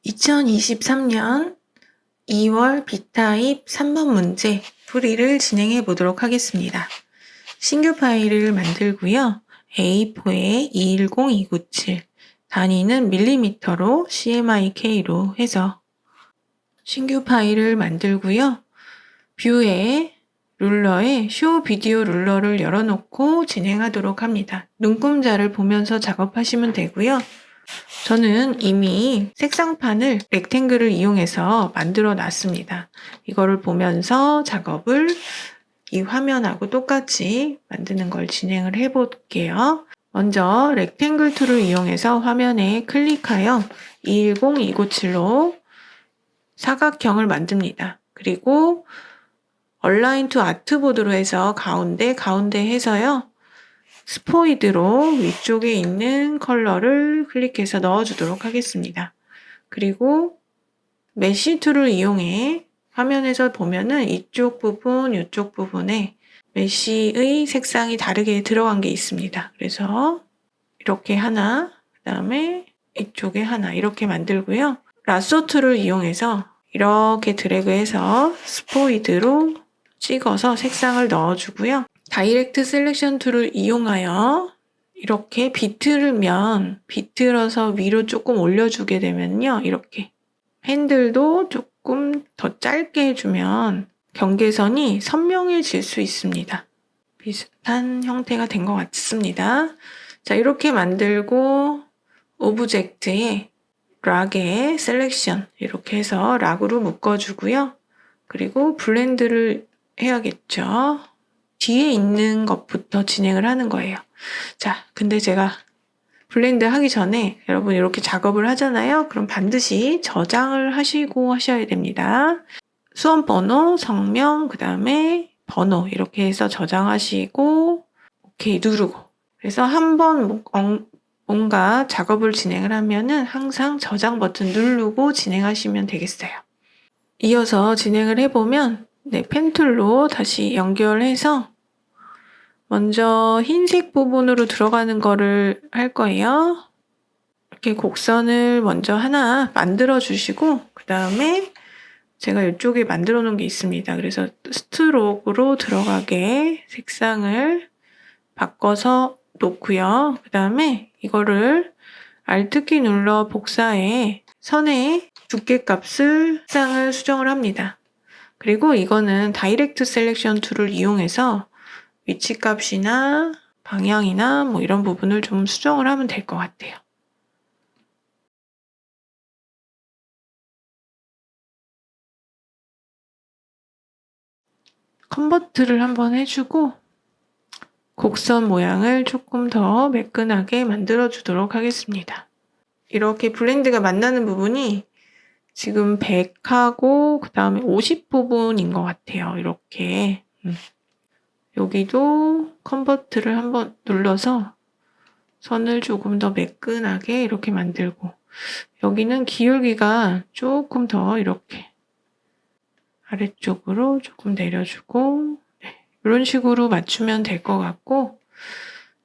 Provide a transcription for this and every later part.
2023년 2월 B타입 3번 문제 풀이를 진행해 보도록 하겠습니다. 신규 파일을 만들고요. A4에 210297 단위는 밀리미터로 CMYK로 해서 신규 파일을 만들고요. 뷰에 룰러에 쇼 비디오 룰러를 열어놓고 진행하도록 합니다. 눈금자를 보면서 작업하시면 되고요. 저는 이미 색상판을 렉탱글을 이용해서 만들어 놨습니다. 이거를 보면서 작업을 이 화면하고 똑같이 만드는 걸 진행을 해 볼게요. 먼저 렉탱글 툴을 이용해서 화면에 클릭하여 210297로 사각형을 만듭니다. 그리고 얼라인 투 아트보드로 해서 가운데 해서요. 스포이드로 위쪽에 있는 컬러를 클릭해서 넣어주도록 하겠습니다. 그리고 메쉬 툴을 이용해 화면에서 보면은 이쪽 부분, 이쪽 부분에 메쉬의 색상이 다르게 들어간 게 있습니다. 그래서 이렇게 하나, 그 다음에 이쪽에 하나 이렇게 만들고요. 라소 툴을 이용해서 이렇게 드래그해서 스포이드로 찍어서 색상을 넣어주고요. 다이렉트 셀렉션 툴을 이용하여 이렇게 비틀어서 위로 조금 올려주게 되면요. 이렇게 핸들도 조금 더 짧게 해주면 경계선이 선명해질 수 있습니다. 비슷한 형태가 된 것 같습니다. 자, 이렇게 만들고 오브젝트에 락에 셀렉션 이렇게 해서 락으로 묶어주고요. 그리고 블렌드를 해야겠죠. 뒤에 있는 것부터 진행을 하는 거예요. 자, 근데 제가 블렌드 하기 전에 여러분 이렇게 작업을 하잖아요. 그럼 반드시 저장을 하시고 하셔야 됩니다. 수험 번호, 성명, 그 다음에 번호 이렇게 해서 저장하시고 오케이 누르고 그래서 한번 뭔가 작업을 진행을 하면은 항상 저장 버튼 누르고 진행하시면 되겠어요. 이어서 진행을 해보면 펜툴로 다시 연결해서 먼저 흰색 부분으로 들어가는 거를 할 거예요. 이렇게 곡선을 먼저 하나 만들어 주시고 그 다음에 제가 이쪽에 만들어 놓은 게 있습니다. 그래서 스트로크로 들어가게 색상을 바꿔서 놓고요. 그 다음에 이거를 Alt키 눌러 복사해 선의 두께 값을 색상을 수정을 합니다. 그리고 이거는 다이렉트 셀렉션 툴을 이용해서 위치 값이나 방향이나 뭐 이런 부분을 좀 수정을 하면 될 것 같아요. 컨버트를 한번 해주고 곡선 모양을 조금 더 매끈하게 만들어 주도록 하겠습니다. 이렇게 블렌드가 만나는 부분이 지금 100하고 그 다음에 50 부분인 것 같아요. 이렇게 여기도 컨버트를 한번 눌러서 선을 조금 더 매끈하게 이렇게 만들고 여기는 기울기가 조금 더 이렇게 아래쪽으로 조금 내려주고 이런 식으로 맞추면 될 것 같고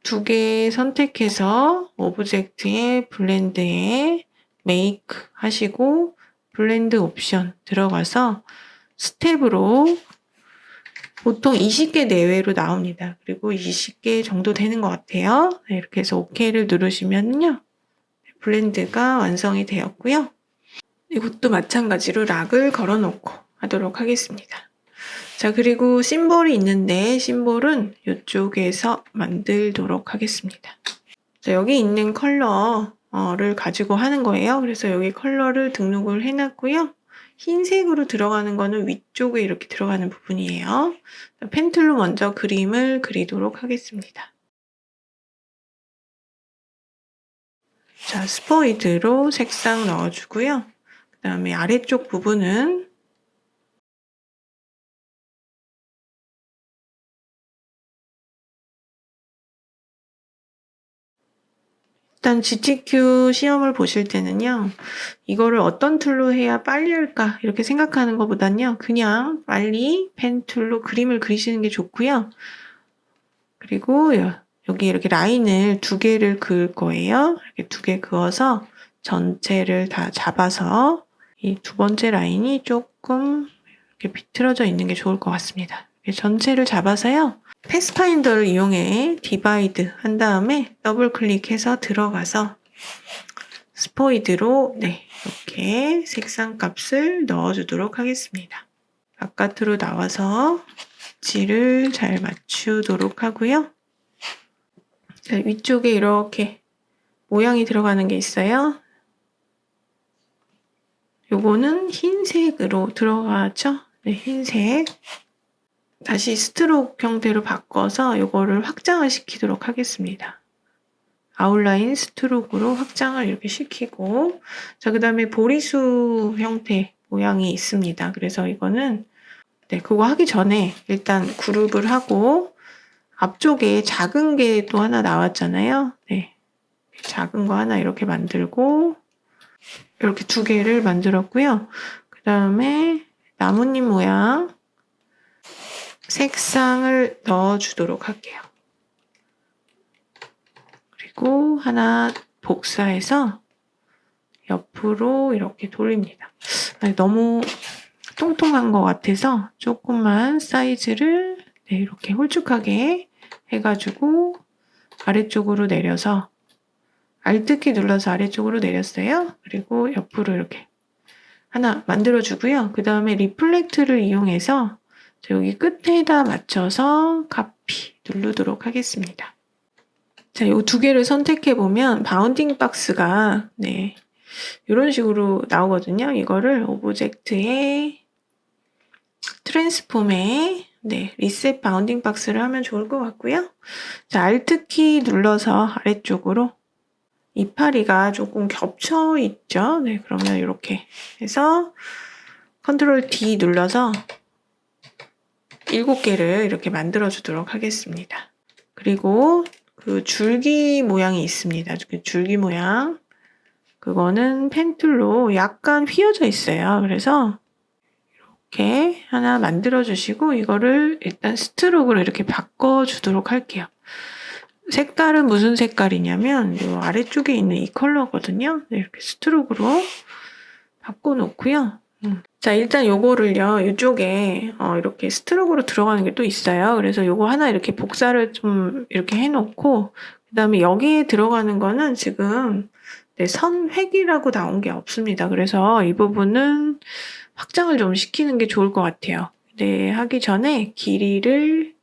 두 개 선택해서 오브젝트에 블렌드에 메이크 하시고 블렌드 옵션 들어가서 스텝으로 보통 20개 내외로 나옵니다. 그리고 20개 정도 되는 것 같아요. 이렇게 해서 OK를 누르시면요. 블렌드가 완성이 되었고요. 이것도 마찬가지로 락을 걸어놓고 하도록 하겠습니다. 자, 그리고 심볼이 있는데 심볼은 이쪽에서 만들도록 하겠습니다. 자, 여기 있는 컬러를 가지고 하는 거예요. 그래서 여기 컬러를 등록을 해놨고요. 흰색으로 들어가는 거는 위쪽에 이렇게 들어가는 부분이에요. 펜툴로 먼저 그림을 그리도록 하겠습니다. 자, 스포이드로 색상 넣어주고요. 그 다음에 아래쪽 부분은 일단 GTQ 시험을 보실 때는요. 이거를 어떤 툴로 해야 빨리 할까 이렇게 생각하는 것보다는요. 그냥 빨리 펜 툴로 그림을 그리시는 게 좋고요. 그리고 여기 이렇게 라인을 두 개를 그을 거예요. 이렇게 두 개 그어서 전체를 다 잡아서 이 두 번째 라인이 조금 이렇게 비틀어져 있는 게 좋을 것 같습니다. 전체를 잡아서요. 패스파인더를 이용해 디바이드 한 다음에 더블 클릭해서 들어가서 스포이드로 이렇게 색상 값을 넣어주도록 하겠습니다. 바깥으로 나와서 위치를 잘 맞추도록 하고요. 자, 위쪽에 이렇게 모양이 들어가는 게 있어요. 요거는 흰색으로 들어가죠. 네, 흰색. 다시 스트로크 형태로 바꿔서 요거를 확장을 시키도록 하겠습니다. 아웃라인 스트로크로 확장을 이렇게 시키고, 자, 그 다음에 보리수 형태 모양이 있습니다. 그래서 이거는 그거 하기 전에 일단 그룹을 하고, 앞쪽에 작은 게 또 하나 나왔잖아요. 네, 작은 거 하나 이렇게 만들고, 이렇게 두 개를 만들었고요. 그 다음에 나뭇잎 모양 색상을 넣어주도록 할게요. 그리고 하나 복사해서 옆으로 이렇게 돌립니다. 너무 통통한 것 같아서 조금만 사이즈를 이렇게 홀쭉하게 해가지고 아래쪽으로 내려서 Alt키 눌러서 아래쪽으로 내렸어요. 그리고 옆으로 이렇게 하나 만들어주고요. 그 다음에 리플렉트를 이용해서 여기 끝에다 맞춰서 카피 누르도록 하겠습니다. 자, 이 두 개를 선택해보면 바운딩 박스가 이런 식으로 나오거든요. 이거를 오브젝트에 트랜스폼에 리셋 바운딩 박스를 하면 좋을 것 같고요. 자, Alt키 눌러서 아래쪽으로 이파리가 조금 겹쳐 있죠. 그러면 이렇게 해서 컨트롤 D 눌러서 7개를 이렇게 만들어 주도록 하겠습니다. 그리고 그 줄기 모양이 있습니다. 그 줄기 모양. 그거는 펜툴로 약간 휘어져 있어요. 그래서 이렇게 하나 만들어 주시고 이거를 일단 스트로크로 이렇게 바꿔 주도록 할게요. 색깔은 무슨 색깔이냐면 이 아래쪽에 있는 이 컬러거든요. 이렇게 스트로크로 바꿔놓고요. 자, 일단 요거를요, 이쪽에 이렇게 스트로크로 들어가는 게 또 있어요. 그래서 요거 하나 이렇게 복사를 좀 이렇게 해놓고, 그 다음에 여기에 들어가는 거는 지금 선획이라고 나온 게 없습니다. 그래서 이 부분은 확장을 좀 시키는 게 좋을 것 같아요. 하기 전에 길이를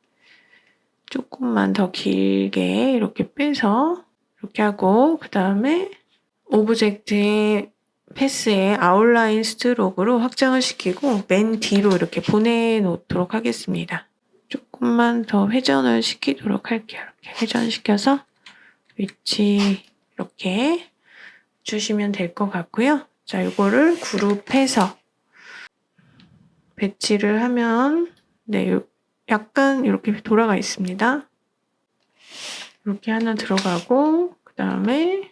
조금만 더 길게 이렇게 빼서 이렇게 하고, 그 다음에 오브젝트의 패스에 아웃라인 스트로크로 확장을 시키고 맨 뒤로 이렇게 보내놓도록 하겠습니다. 조금만 더 회전을 시키도록 할게요. 이렇게 회전시켜서 위치 이렇게 주시면 될 것 같고요. 자, 이거를 그룹해서 배치를 하면 약간 이렇게 돌아가 있습니다. 이렇게 하나 들어가고 그 다음에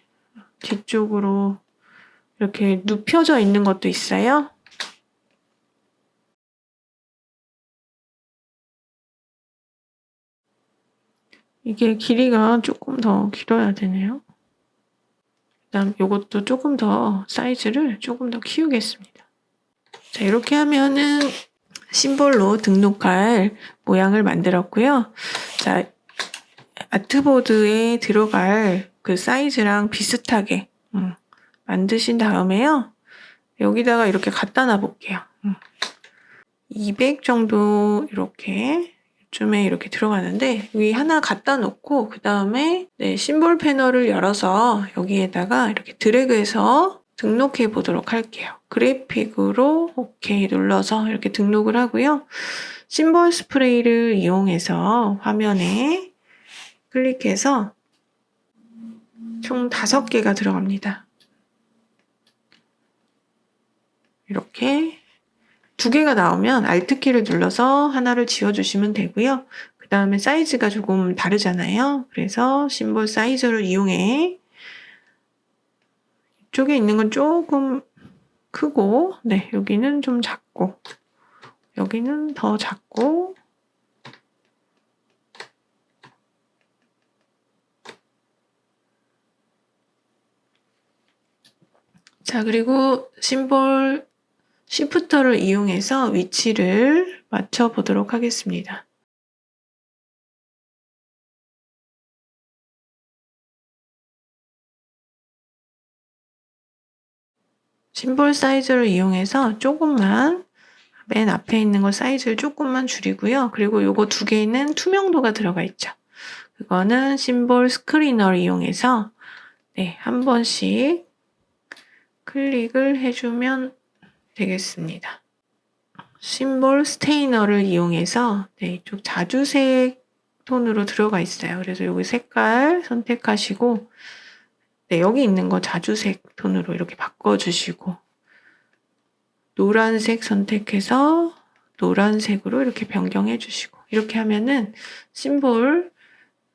뒤쪽으로 이렇게 눕혀져 있는 것도 있어요. 이게 길이가 조금 더 길어야 되네요. 그다음 요것도 조금 더 사이즈를 조금 더 키우겠습니다. 자, 이렇게 하면은 심볼로 등록할 모양을 만들었고요. 자, 아트보드에 들어갈 그 사이즈랑 비슷하게 만드신 다음에요. 여기다가 이렇게 갖다 놔 볼게요. 200 정도 이렇게 쯤에 이렇게 들어가는데 여기 하나 갖다 놓고 그 다음에 심볼 패널을 열어서 여기에다가 이렇게 드래그해서 등록해 보도록 할게요. 그래픽으로 OK 눌러서 이렇게 등록을 하고요. 심볼 스프레이를 이용해서 화면에 클릭해서 총 5개가 들어갑니다. 이렇게 2개가 나오면 Alt키를 눌러서 하나를 지워주시면 되고요. 그 다음에 사이즈가 조금 다르잖아요. 그래서 심볼 사이즈를 이용해 이쪽에 있는 건 조금 크고 여기는 좀 작고 여기는 더 작고 자, 그리고 심볼 시프터를 이용해서 위치를 맞춰 보도록 하겠습니다. 심볼 사이즈를 이용해서 조금만 맨 앞에 있는 거 사이즈를 조금만 줄이고요. 그리고 요거 두 개는 투명도가 들어가 있죠. 그거는 심볼 스크리너를 이용해서 한 번씩 클릭을 해주면 되겠습니다. 심볼 스테이너를 이용해서 이쪽 자주색 톤으로 들어가 있어요. 그래서 여기 색깔 선택하시고 여기 있는 거 자주색 톤으로 이렇게 바꿔주시고 노란색 선택해서 노란색으로 이렇게 변경해 주시고 이렇게 하면은 심볼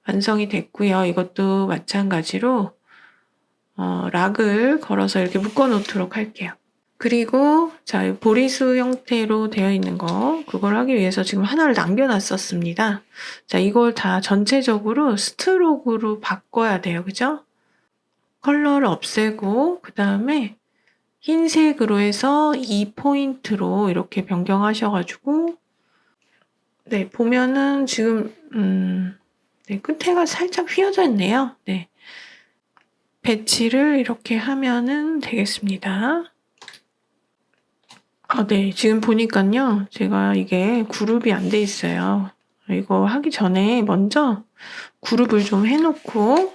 완성이 됐고요. 이것도 마찬가지로 락을 걸어서 이렇게 묶어 놓도록 할게요. 그리고 자, 보리수 형태로 되어 있는 거 그걸 하기 위해서 지금 하나를 남겨놨었습니다. 자, 이걸 다 전체적으로 스트로크로 바꿔야 돼요. 그죠? 컬러를 없애고 그 다음에 흰색으로 해서 2포인트로 이렇게 변경하셔가지고 보면은 지금 끝에가 살짝 휘어져 있네요. 배치를 이렇게 하면은 되겠습니다. 지금 보니까요. 제가 이게 그룹이 안 돼 있어요. 이거 하기 전에 먼저 그룹을 좀 해놓고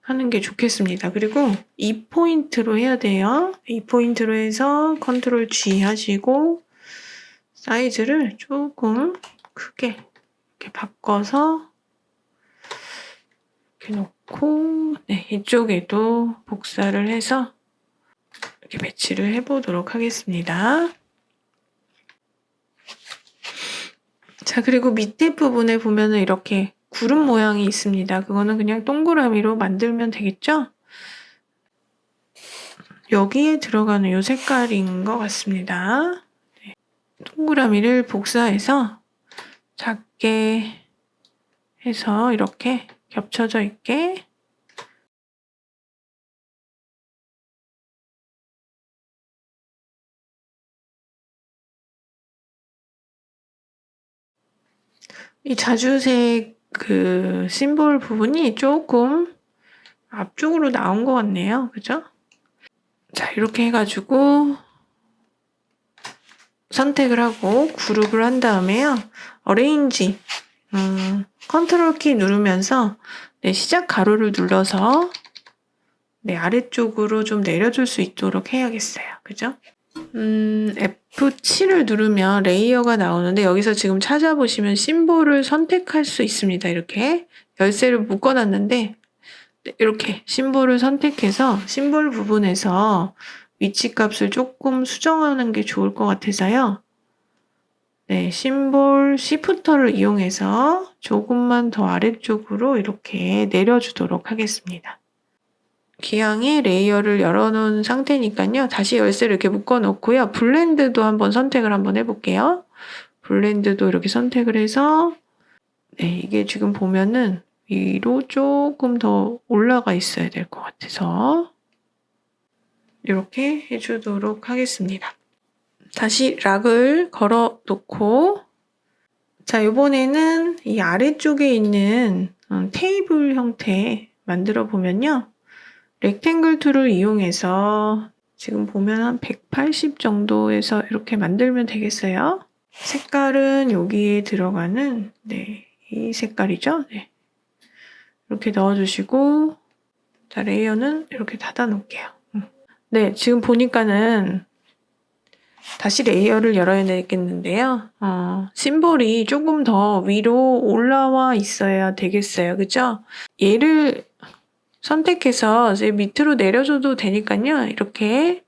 하는 게 좋겠습니다. 그리고 2포인트로 해야 돼요. 2포인트로 해서 컨트롤 G 하시고 사이즈를 조금 크게 이렇게 바꿔서 이렇게 놓고 이쪽에도 복사를 해서 이렇게 배치를 해보도록 하겠습니다. 자, 그리고 밑에 부분에 보면은 이렇게 구름 모양이 있습니다. 그거는 그냥 동그라미로 만들면 되겠죠? 여기에 들어가는 이 색깔인 것 같습니다. 동그라미를 복사해서 작게 해서 이렇게 겹쳐져 있게 이 자주색 그 심볼 부분이 조금 앞쪽으로 나온 것 같네요. 그죠? 자, 이렇게 해가지고 선택을 하고 그룹을 한 다음에요. 어레인지 컨트롤 키 누르면서 시작 가로를 눌러서 아래쪽으로 좀 내려줄 수 있도록 해야겠어요. 그죠? F7을 누르면 레이어가 나오는데 여기서 지금 찾아보시면 심볼을 선택할 수 있습니다. 이렇게 열쇠를 묶어놨는데 이렇게 심볼을 선택해서 심볼 부분에서 위치값을 조금 수정하는 게 좋을 것 같아서요. 심볼 시프터를 이용해서 조금만 더 아래쪽으로 이렇게 내려주도록 하겠습니다. 기왕에 레이어를 열어놓은 상태니까요. 다시 열쇠를 이렇게 묶어놓고요. 블렌드도 한번 선택을 한번 해볼게요. 블렌드도 이렇게 선택을 해서 이게 지금 보면은 위로 조금 더 올라가 있어야 될 것 같아서 이렇게 해주도록 하겠습니다. 다시 락을 걸어 놓고 자, 이번에는 이 아래쪽에 있는 테이블 형태 만들어 보면요. 렉탱글 툴을 이용해서 지금 보면 한 180 정도에서 이렇게 만들면 되겠어요. 색깔은 여기에 들어가는 이 색깔이죠. 이렇게 넣어주시고 자, 레이어는 이렇게 닫아 놓을게요. 지금 보니까는 다시 레이어를 열어야 되겠는데요. 심볼이 조금 더 위로 올라와 있어야 되겠어요. 그죠? 얘를 선택해서 이제 밑으로 내려줘도 되니까요. 이렇게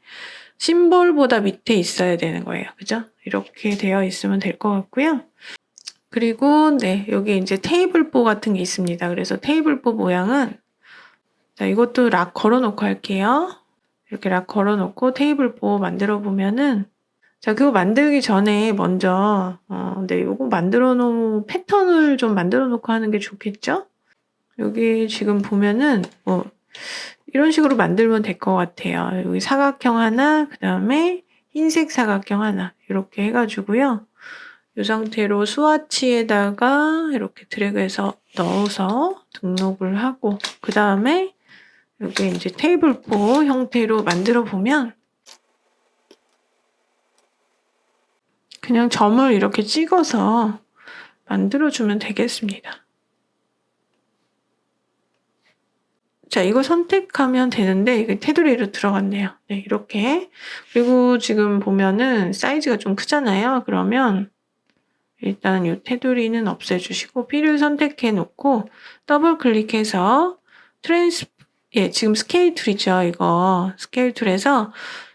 심볼보다 밑에 있어야 되는 거예요. 그죠? 이렇게 되어 있으면 될 것 같고요. 그리고 여기 이제 테이블보 같은 게 있습니다. 그래서 테이블보 모양은 자, 이것도 락 걸어놓고 할게요. 이렇게 락 걸어놓고 테이블보 만들어 보면은 자, 그거 만들기 전에 먼저 요거 만들어 놓은 패턴을 좀 만들어 놓고 하는 게 좋겠죠? 여기 지금 보면은 이런 식으로 만들면 될 것 같아요. 여기 사각형 하나, 그 다음에 흰색 사각형 하나 이렇게 해가지고요. 이 상태로 스와치에다가 이렇게 드래그해서 넣어서 등록을 하고 그 다음에 여기 이제 테이블포 형태로 만들어 보면 그냥 점을 이렇게 찍어서 만들어주면 되겠습니다. 자, 이거 선택하면 되는데 이게 테두리로 들어갔네요. 네, 이렇게. 그리고 지금 보면은 사이즈가 좀 크잖아요. 그러면 일단 이 테두리는 없애주시고 필을 선택해 놓고 더블 클릭해서 지금 스케일 툴이죠. 이거 스케일 툴에서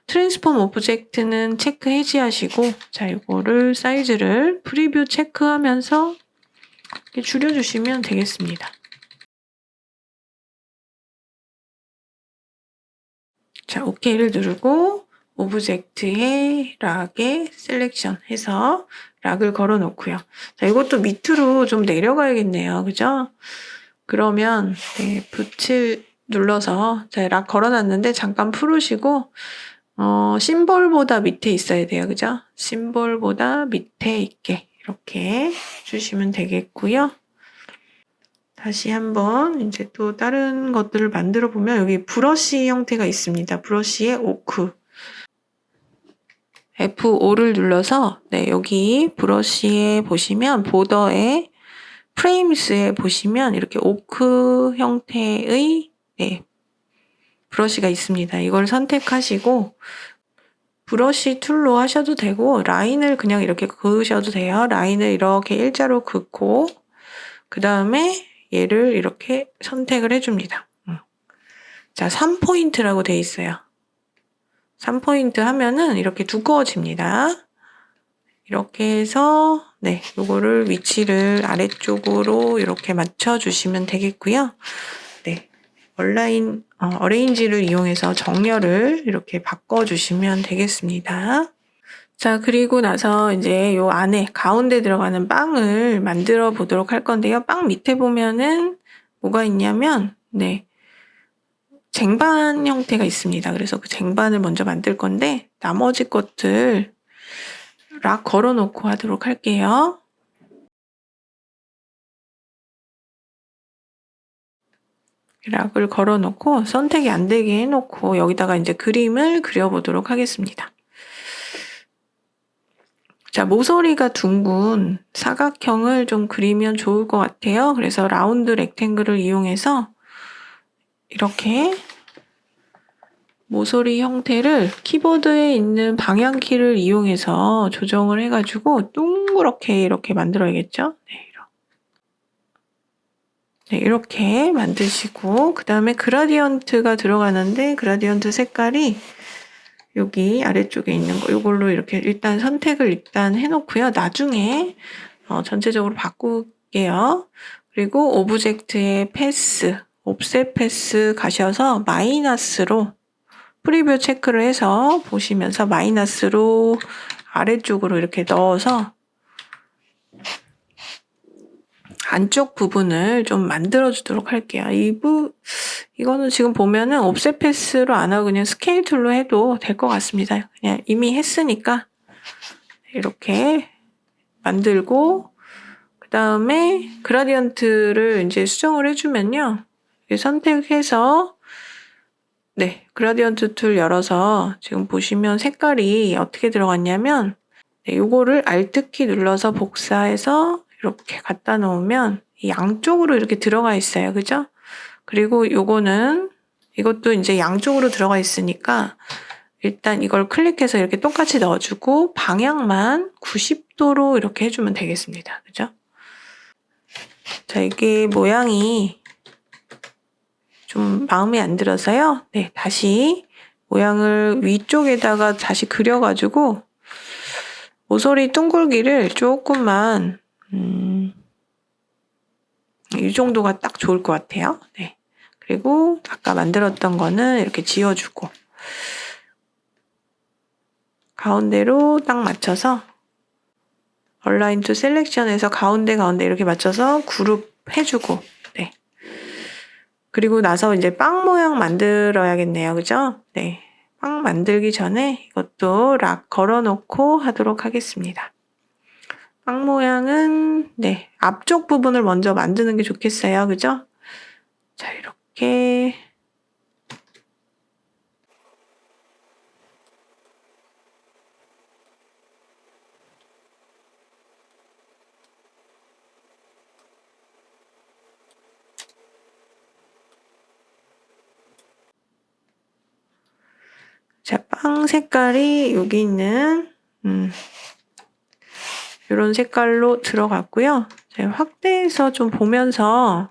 트랜스폼 오브젝트는 체크 해제하시고 자, 이거를 사이즈를 프리뷰 체크하면서 이렇게 줄여주시면 되겠습니다. 자, OK를 누르고 오브젝트에 락에 셀렉션 해서 락을 걸어 놓고요. 자, 이것도 밑으로 좀 내려가야겠네요. 그죠? 그러면 네, 붓을 눌러서 자, 락 걸어 놨는데 잠깐 풀으시고 심볼보다 밑에 있어야 돼요. 그죠? 심볼보다 밑에 있게 이렇게 주시면 되겠고요. 다시 한번 이제 또 다른 것들을 만들어 보면 여기 브러쉬 형태가 있습니다. 브러쉬에 오크 F5를 눌러서 네, 여기 브러쉬에 보시면 보더에 프레임스에 보시면 이렇게 오크 형태의 네, 브러쉬가 있습니다. 이걸 선택하시고 브러쉬 툴로 하셔도 되고 라인을 그냥 이렇게 그으셔도 돼요. 라인을 이렇게 일자로 긋고 그 다음에 얘를 이렇게 선택을 해줍니다. 자, 3포인트라고 돼 있어요. 3포인트 하면은 이렇게 두꺼워집니다. 이렇게 해서 네, 요거를 위치를 아래쪽으로 이렇게 맞춰주시면 되겠고요. 네, 어레인지를 이용해서 정렬을 이렇게 바꿔주시면 되겠습니다. 자, 그리고 나서 이제 요 안에 가운데 들어가는 빵을 만들어 보도록 할 건데요. 빵 밑에 보면은 뭐가 있냐면 네, 쟁반 형태가 있습니다. 그래서 그 쟁반을 먼저 만들 건데 나머지 것들 락 걸어 놓고 하도록 할게요. 락을 걸어 놓고 선택이 안 되게 해 놓고 여기다가 이제 그림을 그려 보도록 하겠습니다. 자, 모서리가 둥근 사각형을 좀 그리면 좋을 것 같아요. 그래서 라운드 렉탱글을 이용해서 이렇게 모서리 형태를 키보드에 있는 방향키를 이용해서 조정을 해가지고 둥그렇게 이렇게 만들어야겠죠? 네, 이렇게 만드시고 그 다음에 그라디언트가 들어가는데 그라디언트 색깔이 여기 아래쪽에 있는 거 이걸로 이렇게 일단 선택을 일단 해놓고요. 나중에 전체적으로 바꿀게요. 그리고 오브젝트의 패스, 옵셋 패스 가셔서 마이너스로 프리뷰 체크를 해서 보시면서 마이너스로 아래쪽으로 이렇게 넣어서 안쪽 부분을 좀 만들어 주도록 할게요. 이거는 지금 보면은 옵셋 패스로 안 하고 그냥 스케일 툴로 해도 될 것 같습니다. 그냥 이미 했으니까 이렇게 만들고 그 다음에 그라디언트를 이제 수정을 해주면요. 선택해서 네, 그라디언트 툴 열어서 지금 보시면 색깔이 어떻게 들어갔냐면 네, 요거를 Alt키 눌러서 복사해서 이렇게 갖다 놓으면 양쪽으로 이렇게 들어가 있어요. 그죠? 그리고 이것도 이제 양쪽으로 들어가 있으니까 일단 이걸 클릭해서 이렇게 똑같이 넣어주고 방향만 90도로 이렇게 해주면 되겠습니다. 그죠? 자, 이게 모양이 좀 마음에 안 들어서요. 네, 다시 모양을 위쪽에다가 다시 그려가지고 모서리 둥글기를 조금만 이 정도가 딱 좋을 것 같아요. 네. 그리고 아까 만들었던 거는 이렇게 지워주고 가운데로 딱 맞춰서 얼라인 투 셀렉션에서 가운데 이렇게 맞춰서 그룹 해주고 네. 그리고 나서 이제 빵 모양 만들어야겠네요. 그죠? 네. 빵 만들기 전에 이것도 락 걸어놓고 하도록 하겠습니다. 빵 모양은 네, 앞쪽 부분을 먼저 만드는 게 좋겠어요. 그죠? 자, 이렇게 자, 빵 색깔이 여기 있는 이런 색깔로 들어갔고요. 확대해서 좀 보면서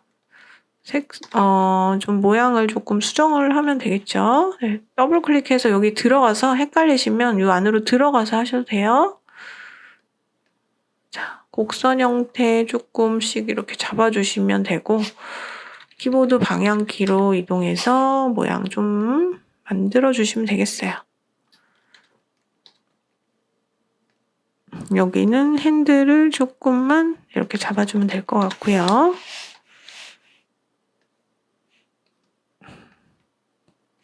좀 모양을 조금 수정을 하면 되겠죠. 네, 더블 클릭해서 여기 들어가서 헷갈리시면 이 안으로 들어가서 하셔도 돼요. 자, 곡선 형태 조금씩 이렇게 잡아주시면 되고, 키보드 방향키로 이동해서 모양 좀 만들어주시면 되겠어요. 여기는 핸들을 조금만 이렇게 잡아주면 될 것 같고요.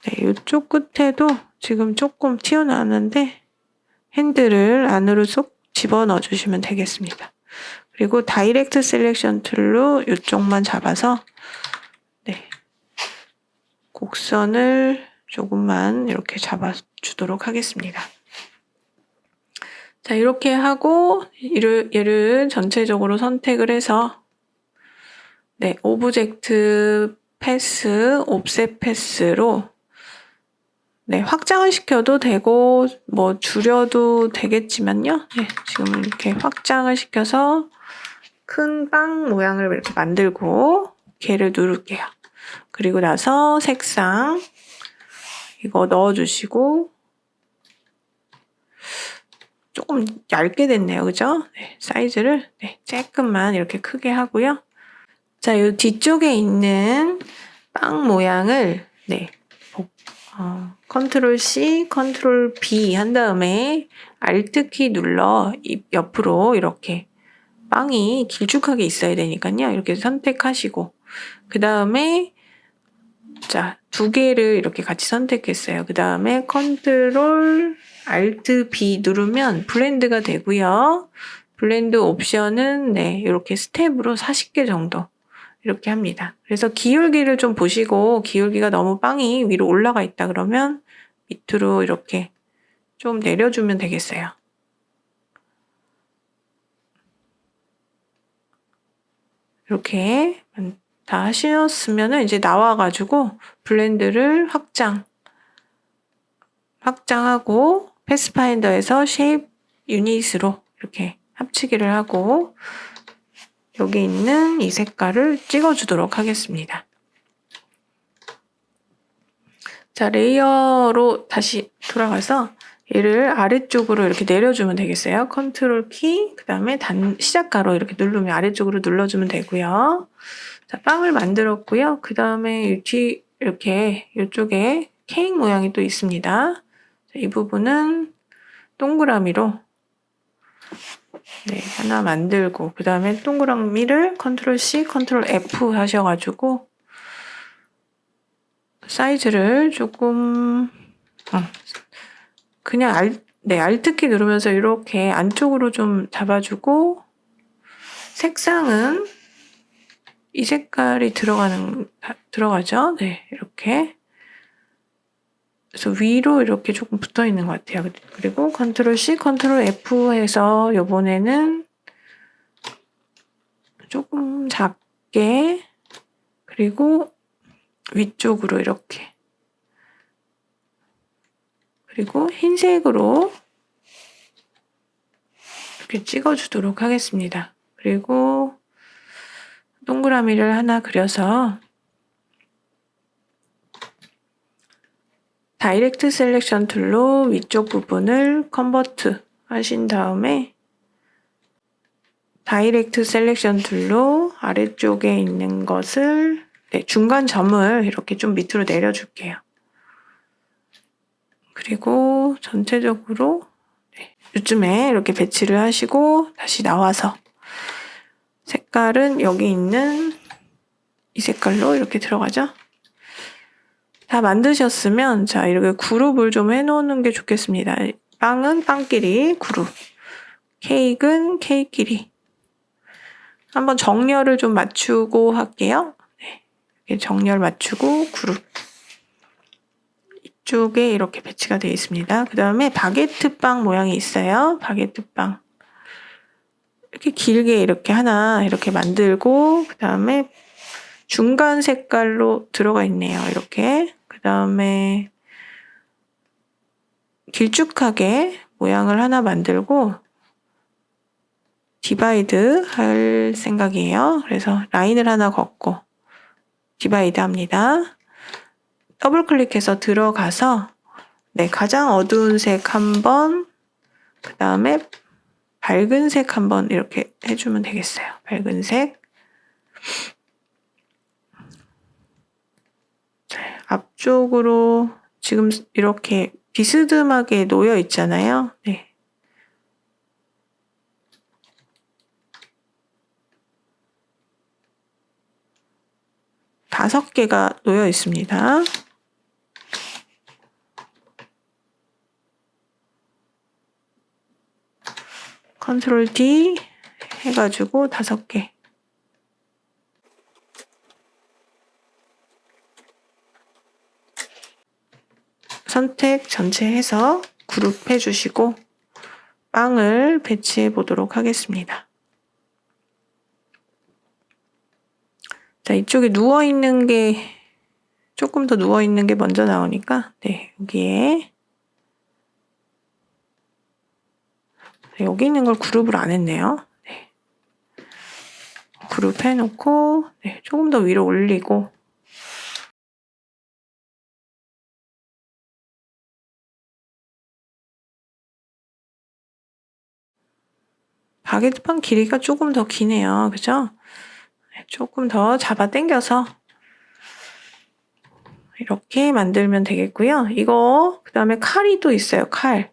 네, 이쪽 끝에도 지금 조금 튀어나왔는데 핸들을 안으로 쏙 집어넣어 주시면 되겠습니다. 그리고 다이렉트 셀렉션 툴로 이쪽만 잡아서 네, 곡선을 조금만 이렇게 잡아주도록 하겠습니다. 자, 이렇게 하고 얘를 전체적으로 선택을 해서 네, 오브젝트 패스, 옵셋 패스로 네, 확장을 시켜도 되고 뭐 줄여도 되겠지만요. 네, 지금 이렇게 확장을 시켜서 큰 빵 모양을 이렇게 만들고 걔를 누를게요. 그리고 나서 색상 이거 넣어주시고 조금 얇게 됐네요. 그죠? 네, 사이즈를 네, 조금만 이렇게 크게 하고요. 자, 이 뒤쪽에 있는 빵 모양을 네, 컨트롤 C, 컨트롤 B 한 다음에 Alt 키 눌러 옆으로 이렇게 빵이 길쭉하게 있어야 되니까요. 이렇게 선택하시고 그 다음에 자, 두 개를 이렇게 같이 선택했어요. 그 다음에 컨트롤 Alt B 누르면 블렌드가 되고요. 블렌드 옵션은 네, 이렇게 스텝으로 40개 정도 이렇게 합니다. 그래서 기울기를 좀 보시고 기울기가 너무 빵이 위로 올라가 있다 그러면 밑으로 이렇게 좀 내려주면 되겠어요. 이렇게 다 하셨으면 이제 나와가지고 블렌드를 확장하고 패스파인더에서 쉐입 유닛으로 이렇게 합치기를 하고 여기 있는 이 색깔을 찍어주도록 하겠습니다. 자, 레이어로 다시 돌아가서 얘를 아래쪽으로 이렇게 내려주면 되겠어요. 컨트롤 키, 그 다음에 시작가로 이렇게 누르면 아래쪽으로 눌러주면 되고요. 자, 빵을 만들었고요. 그 다음에 이렇게 이쪽에 케이크 모양이 또 있습니다. 자, 이 부분은 동그라미로 네, 하나 만들고 그 다음에 동그라미를 컨트롤 C, 컨트롤 F 하셔가지고 사이즈를 조금 그냥 Alt키 누르면서 이렇게 안쪽으로 좀 잡아주고 색상은 이 색깔이 들어가죠. 네, 이렇게. 그래서 위로 이렇게 조금 붙어 있는 것 같아요. 그리고 컨트롤 C, 컨트롤 F 해서 이번에는 조금 작게 그리고 위쪽으로 이렇게 그리고 흰색으로 이렇게 찍어주도록 하겠습니다. 그리고 동그라미를 하나 그려서 다이렉트 셀렉션 툴로 위쪽 부분을 컨버트 하신 다음에 다이렉트 셀렉션 툴로 아래쪽에 있는 것을 네, 중간 점을 이렇게 좀 밑으로 내려줄게요. 그리고 전체적으로 네, 이쯤에 이렇게 배치를 하시고 다시 나와서 색깔은 여기 있는 이 색깔로 이렇게 들어가죠. 다 만드셨으면 자 이렇게 그룹을 좀 해놓는 게 좋겠습니다. 빵은 빵끼리 그룹, 케이크는 케이크끼리. 한번 정렬을 좀 맞추고 할게요. 네, 이렇게 정렬 맞추고 그룹. 이쪽에 이렇게 배치가 되어 있습니다. 그 다음에 바게트 빵 모양이 있어요. 바게트 빵. 이렇게 길게 이렇게 하나 이렇게 만들고 그 다음에 중간 색깔로 들어가 있네요. 이렇게. 그 다음에 길쭉하게 모양을 하나 만들고 디바이드 할 생각이에요. 그래서 라인을 하나 걷고 디바이드 합니다. 더블 클릭해서 들어가서 네, 가장 어두운 색 한번, 그 다음에 밝은 색 한번 이렇게 해주면 되겠어요. 밝은 색. 앞쪽으로 지금 이렇게 비스듬하게 놓여 있잖아요. 네. 다섯 개가 놓여 있습니다. 컨트롤 D 해가지고 5개. 선택 전체 해서 그룹 해주시고 빵을 배치해 보도록 하겠습니다. 자, 이쪽에 누워있는 게 조금 더 누워있는 게 먼저 나오니까 네, 여기에 여기 있는 걸 그룹을 안 했네요. 네. 그룹 해놓고 네, 조금 더 위로 올리고 바게트빵 길이가 조금 더 기네요. 그죠? 네, 조금 더 잡아 당겨서 이렇게 만들면 되겠고요. 이거 그 다음에 칼이 또 있어요. 칼.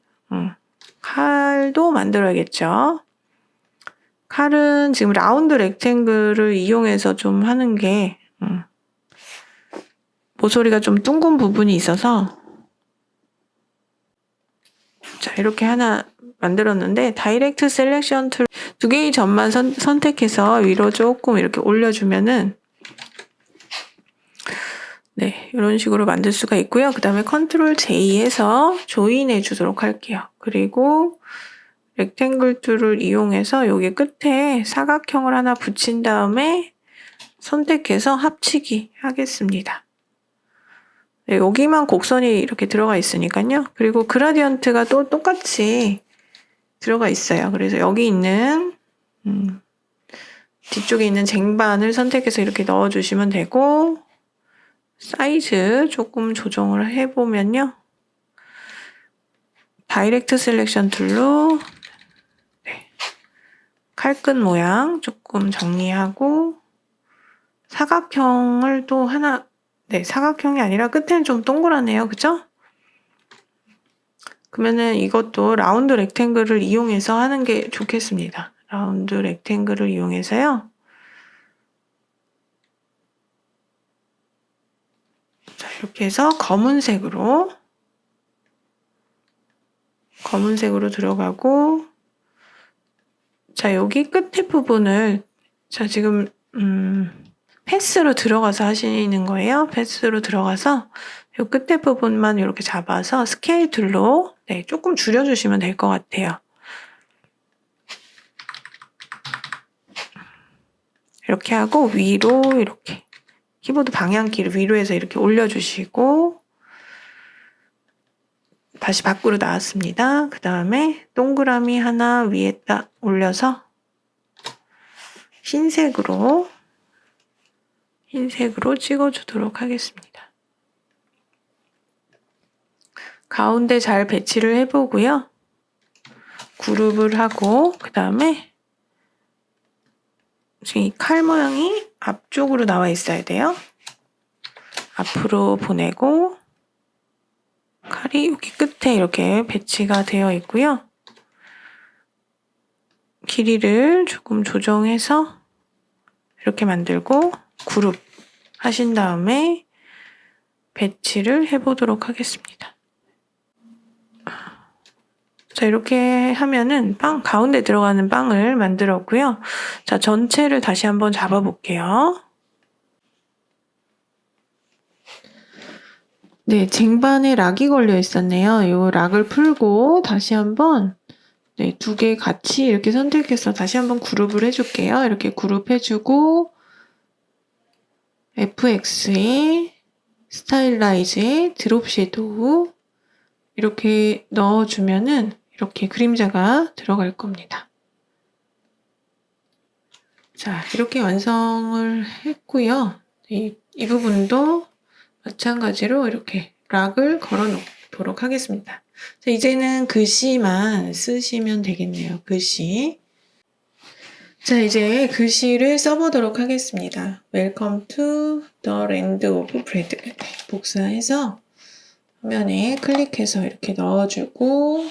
칼도 만들어야겠죠. 칼은 지금 라운드 렉탱글을 이용해서 좀 하는 게 모서리가 좀 둥근 부분이 있어서 자 이렇게 하나 만들었는데 다이렉트 셀렉션 툴 2개의 점만 선택해서 위로 조금 이렇게 올려주면은 네 이런 식으로 만들 수가 있고요. 그 다음에 컨트롤 J에서 조인해 주도록 할게요. 그리고 렉탱글 툴을 이용해서 여기 끝에 사각형을 하나 붙인 다음에 선택해서 합치기 하겠습니다. 네, 여기만 곡선이 이렇게 들어가 있으니까요. 그리고 그라디언트가 또 똑같이 들어가 있어요. 그래서 여기 있는 뒤쪽에 있는 쟁반을 선택해서 이렇게 넣어주시면 되고 사이즈 조금 조정을 해보면요. 다이렉트 셀렉션 툴로 네, 칼끝 모양 조금 정리하고 사각형을 또 하나 네, 사각형이 아니라 끝에는 좀 동그라네요. 그죠? 그러면은 이것도 라운드 렉탱글을 이용해서 하는 게 좋겠습니다. 라운드 렉탱글을 이용해서요. 자, 이렇게 해서 검은색으로 들어가고 자, 여기 끝에 부분을 자, 지금 패스로 들어가서 하시는 거예요. 패스로 들어가서 이 끝에 부분만 이렇게 잡아서 스케일 툴로 네, 조금 줄여주시면 될 것 같아요. 이렇게 하고 위로 이렇게 키보드 방향키를 위로 해서 이렇게 올려주시고 다시 밖으로 나왔습니다. 그 다음에 동그라미 하나 위에다 올려서 흰색으로 찍어주도록 하겠습니다. 가운데 잘 배치를 해보고요. 그룹을 하고 그 다음에 지금 이 칼 모양이 앞쪽으로 나와 있어야 돼요. 앞으로 보내고 칼이 여기 끝에 이렇게 배치가 되어 있고요. 길이를 조금 조정해서 이렇게 만들고 그룹 하신 다음에 배치를 해보도록 하겠습니다. 자, 이렇게 하면은 가운데 들어가는 빵을 만들었고요. 자, 전체를 다시 한번 잡아볼게요. 네, 쟁반에 락이 걸려 있었네요. 이 락을 풀고 다시 한번 네, 2개 같이 이렇게 선택해서 다시 한번 그룹을 해줄게요. 이렇게 그룹 해주고 FX에 스타일라이즈에 드롭 섀도우 이렇게 넣어주면은 이렇게 그림자가 들어갈 겁니다. 자, 이렇게 완성을 했고요. 이 부분도 마찬가지로 이렇게 락을 걸어 놓도록 하겠습니다. 자, 이제는 글씨만 쓰시면 되겠네요. 글씨. 자, 이제 글씨를 써보도록 하겠습니다. Welcome to the land of bread. 네, 복사해서 화면에 클릭해서 이렇게 넣어주고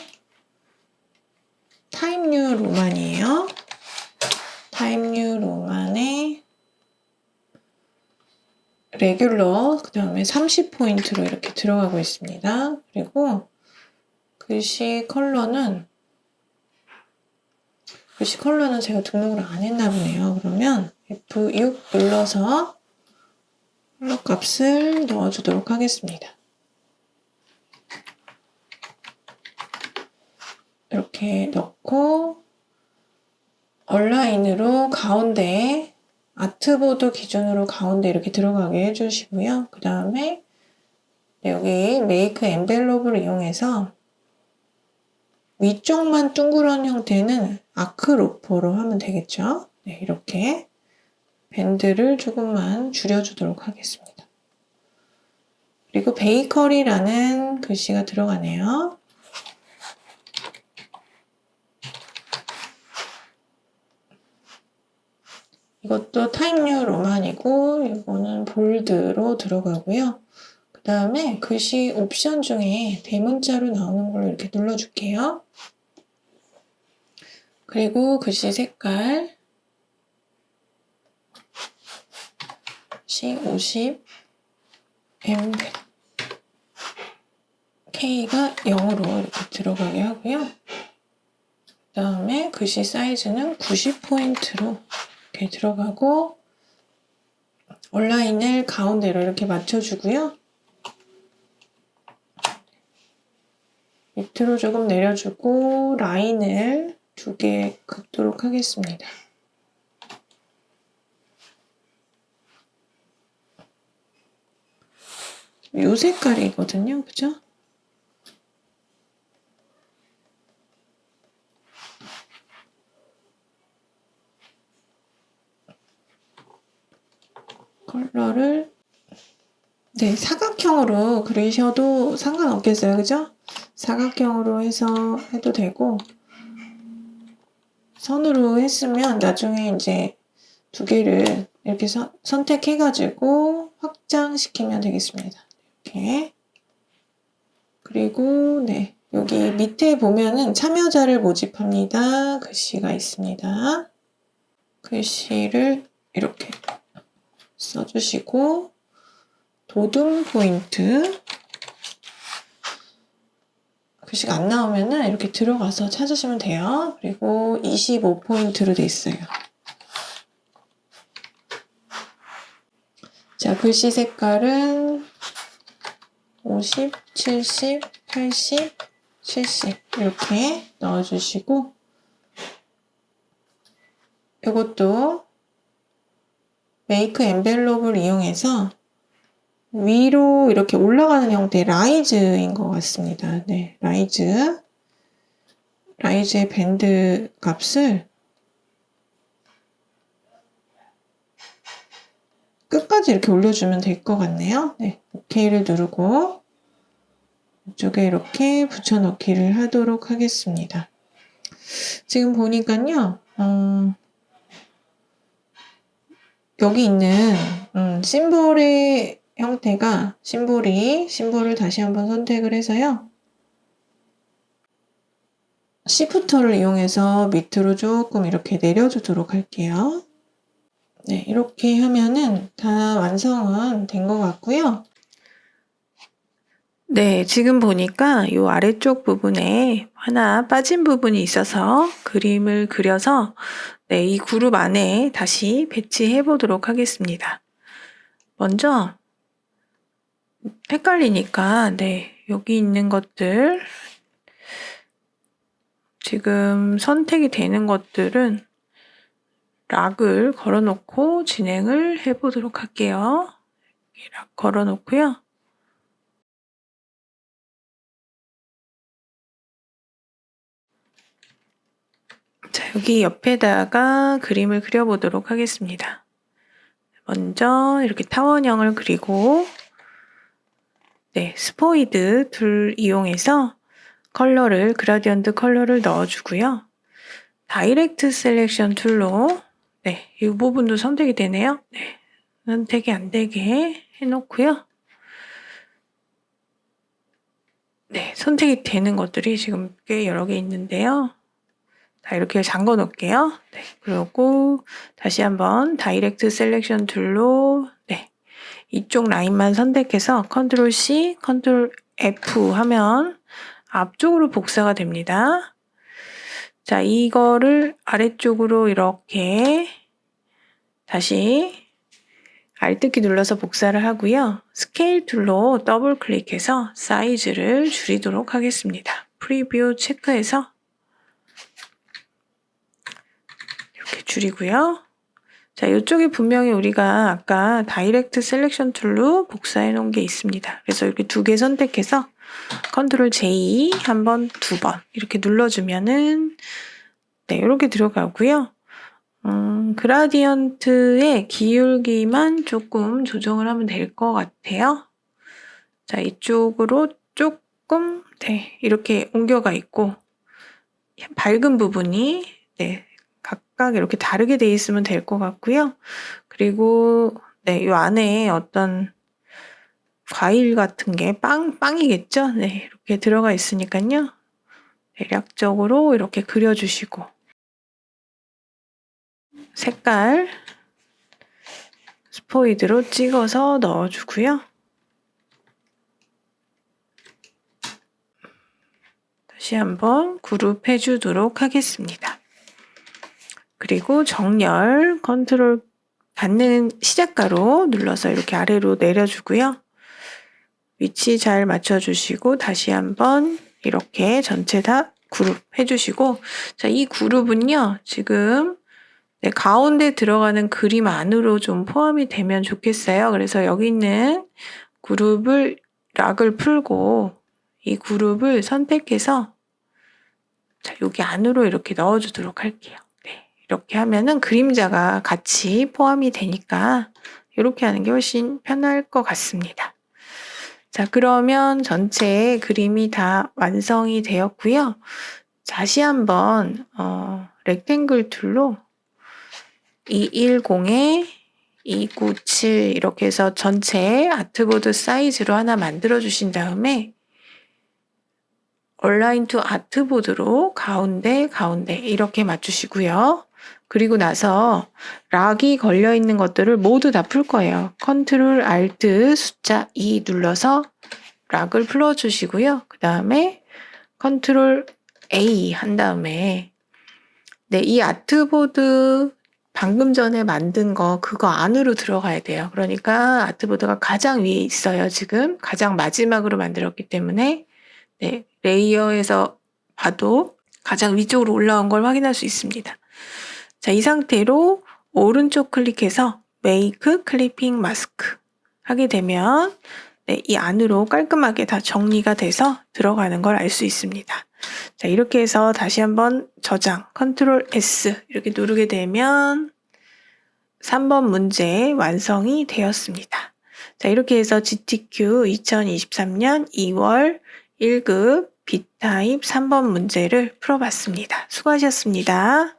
타임 뉴 로만이에요. 타임 뉴 로만에 레귤러 그 다음에 30포인트로 이렇게 들어가고 있습니다. 그리고 글씨 컬러는 제가 등록을 안 했나 보네요. 그러면 F6 눌러서 컬러 값을 넣어주도록 하겠습니다. 이렇게 넣고 얼라인으로 가운데 아트보드 기준으로 가운데 이렇게 들어가게 해주시고요. 그 다음에 여기 메이크 엔벨롭을 이용해서 위쪽만 둥그런 형태는 아크로퍼로 하면 되겠죠. 네, 이렇게 밴드를 조금만 줄여주도록 하겠습니다. 그리고 베이커리라는 글씨가 들어가네요. 이것도 타임 뉴 로만이고 이거는 볼드로 들어가고요. 그 다음에 글씨 옵션 중에 대문자로 나오는 걸로 이렇게 눌러줄게요. 그리고 글씨 색깔 C50 M100 K가 0으로 이렇게 들어가게 하고요. 그 다음에 글씨 사이즈는 90포인트로 이렇게 들어가고 얼라인을 가운데로 이렇게 맞춰주고요. 밑으로 조금 내려주고 라인을 2개 긋도록 하겠습니다. 요 색깔이거든요. 그죠? 컬러를 네, 사각형으로 그리셔도 상관없겠어요. 그죠? 사각형으로 해서 해도 되고 선으로 했으면 나중에 이제 2개를 이렇게 선택해가지고 확장시키면 되겠습니다. 이렇게. 그리고 네, 여기 밑에 보면은 참여자를 모집합니다. 글씨가 있습니다. 글씨를 이렇게 써주시고 도둠 포인트 글씨가 안 나오면은 이렇게 들어가서 찾으시면 돼요. 그리고 25포인트로 돼 있어요. 자, 글씨 색깔은 50, 70, 80, 70 이렇게 넣어주시고 이것도 메이크 엔벨롭을 이용해서 위로 이렇게 올라가는 형태의 라이즈인 것 같습니다. 네, 라이즈의 밴드 값을 끝까지 이렇게 올려주면 될 것 같네요. 네, OK를 누르고 이쪽에 이렇게 붙여넣기를 하도록 하겠습니다. 지금 보니까요, 여기 있는 심볼의 형태가 심볼을 다시 한번 선택을 해서요. 시프터를 이용해서 밑으로 조금 이렇게 내려주도록 할게요. 네, 이렇게 하면은 다 완성은 된 것 같고요. 네, 지금 보니까 이 아래쪽 부분에 하나 빠진 부분이 있어서 그림을 그려서 네, 이 그룹 안에 다시 배치해 보도록 하겠습니다. 먼저 헷갈리니까 네, 여기 있는 것들 지금 선택이 되는 것들은 락을 걸어놓고 진행을 해보도록 할게요. 락 걸어놓고요. 자, 여기 옆에다가 그림을 그려보도록 하겠습니다. 먼저 이렇게 타원형을 그리고 네, 스포이드 툴 이용해서 컬러를 그라디언트 컬러를 넣어주고요. 다이렉트 셀렉션 툴로 네, 이 부분도 선택이 되네요. 네, 선택이 안 되게 해놓고요. 네, 선택이 되는 것들이 지금 꽤 여러 개 있는데요. 자, 이렇게 잠궈 놓을게요. 네, 그리고 다시 한번 다이렉트 셀렉션 툴로 네, 이쪽 라인만 선택해서 컨트롤 C, 컨트롤 F 하면 앞쪽으로 복사가 됩니다. 자, 이거를 아래쪽으로 이렇게 다시 Alt키 눌러서 복사를 하고요. 스케일 툴로 더블 클릭해서 사이즈를 줄이도록 하겠습니다. 프리뷰 체크해서 이렇게 줄이고요. 자, 이쪽에 분명히 우리가 아까 다이렉트 셀렉션 툴로 복사해 놓은 게 있습니다. 그래서 이렇게 두 개 선택해서 컨트롤 J 한 번, 두 번 이렇게 눌러주면은 네, 이렇게 들어가고요. 그라디언트의 기울기만 조금 조정을 하면 될 것 같아요. 자, 이쪽으로 조금 네, 이렇게 옮겨가 있고 밝은 부분이 네, 각각 이렇게 다르게 돼 있으면 될 것 같고요. 그리고 네, 이 안에 어떤 과일 같은 게 빵이겠죠? 네, 이렇게 들어가 있으니까요. 대략적으로 이렇게 그려주시고 색깔 스포이드로 찍어서 넣어주고요. 다시 한번 그룹 해주도록 하겠습니다. 그리고 정렬 컨트롤 닫는 시작가로 눌러서 이렇게 아래로 내려주고요. 위치 잘 맞춰주시고 다시 한번 이렇게 전체 다 그룹 해주시고 자, 이 그룹은요 지금 네, 가운데 들어가는 그림 안으로 좀 포함이 되면 좋겠어요. 그래서 여기 있는 그룹을 락을 풀고 이 그룹을 선택해서 자, 여기 안으로 이렇게 넣어주도록 할게요. 네, 이렇게 하면은 그림자가 같이 포함이 되니까 이렇게 하는 게 훨씬 편할 것 같습니다. 자, 그러면 전체 그림이 다 완성이 되었고요. 다시 한번 렉탱글 툴로 210에 297 이렇게 해서 전체 아트보드 사이즈로 하나 만들어 주신 다음에 얼라인 투 아트보드로 가운데 이렇게 맞추시고요. 그리고 나서 락이 걸려 있는 것들을 모두 다 풀 거예요. 컨트롤 알트 숫자 2 눌러서 락을 풀어 주시고요. 그 다음에 컨트롤 A 한 다음에 네, 이 아트보드 방금 전에 만든 거 그거 안으로 들어가야 돼요. 그러니까 아트보드가 가장 위에 있어요. 지금 가장 마지막으로 만들었기 때문에 네, 레이어에서 봐도 가장 위쪽으로 올라온 걸 확인할 수 있습니다. 자, 이 상태로 오른쪽 클릭해서 Make Clipping Mask 하게 되면 네, 이 안으로 깔끔하게 다 정리가 돼서 들어가는 걸 알 수 있습니다. 자, 이렇게 해서 다시 한번 저장, 컨트롤 S 이렇게 누르게 되면 3번 문제 완성이 되었습니다. 자, 이렇게 해서 GTQ 2023년 2월 1급 B타입 3번 문제를 풀어봤습니다. 수고하셨습니다.